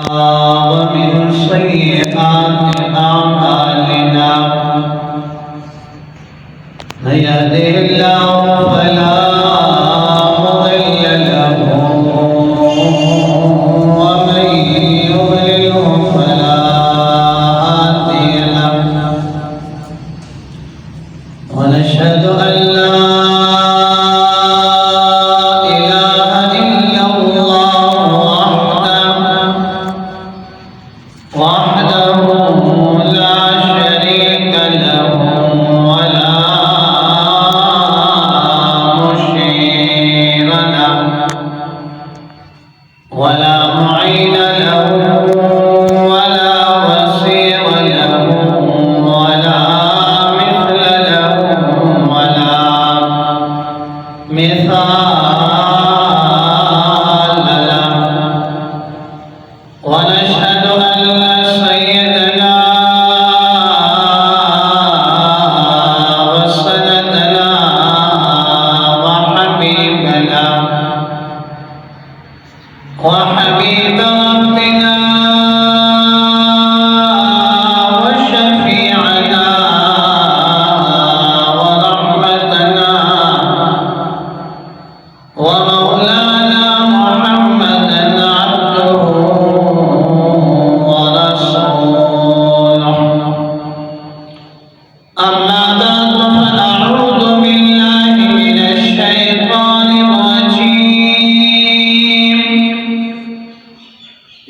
ومن سيئات أعمالنا من يهده الله فلا مضل له ومن يضلل فلا هادي له ونشهد أن لا ولا معين له ولا وزير له ولا مثل له ولا مثال له ونشهد أن سيدنا وسندنا وحبيبنا وحبيب ربنا وشفيعنا ورحمتنا ومولانا محمدا عبده ورسوله أما بعد فأعوذ بالله من الشيطان الرجيم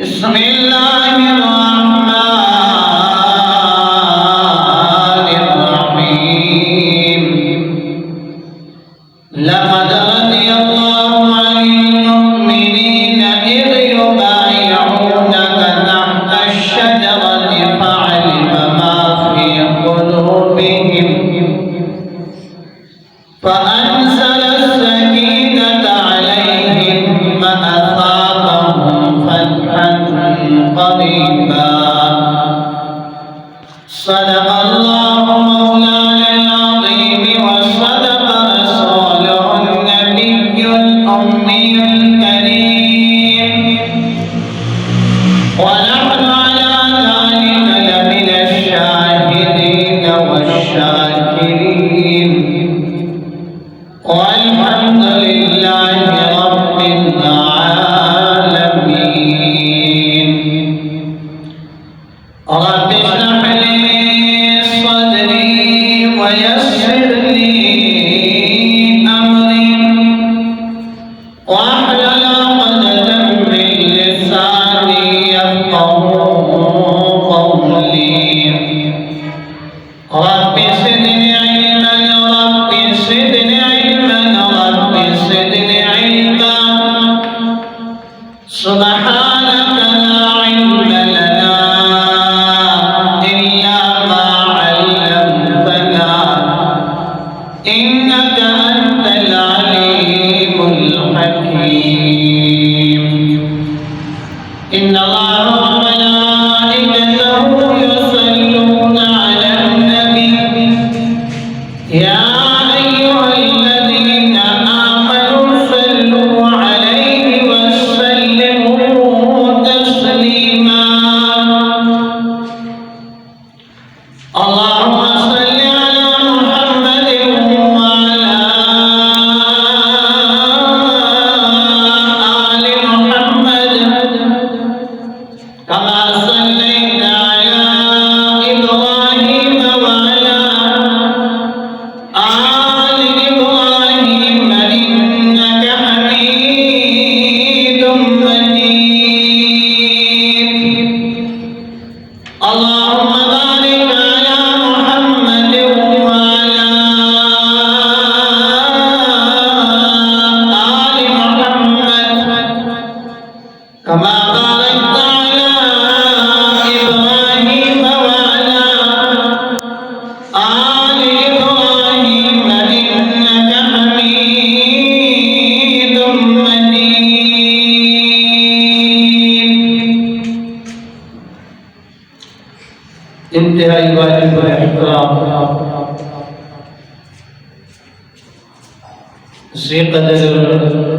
بسم الله الرحمن الرحيم لقد رضي الله عن المؤمنين إذ يبايعونك تحت الشجرة فعلم ما في قلوبهم فأنزل السكينة عليهم وأثابهم فتحا قريبا صدق الله مولانا العظيم وصدق رسوله النبي الأمي الكريم ونحن على ذلك لمن الشاهدين والشاكرين والحمد لله رب العالمين رب اشرح لي صدري ويسر لي أمري واحلل عقدة من لساني يفقهوا قولي رب زدني علما رب زدني علما رب زدني علما سبحانك لا علم لنا إلا ما علمتنا إنك أنت العليم الحكيم إن الله وملائكته يصلون على النبي يا أيها الذين آمنوا صلوا عليه وسلموا تسليما اللهم صل على محمد وعلى آل محمد كما صليت على إبراهيم وعلى آل إبراهيم إنك حميد مجيد اللهم بارك على محمد وعلى آل محمد كما باركت على إبراهيم وعلى آل إبراهيم إنك حميد مجيد انتهائی واجب احترام ذی قدر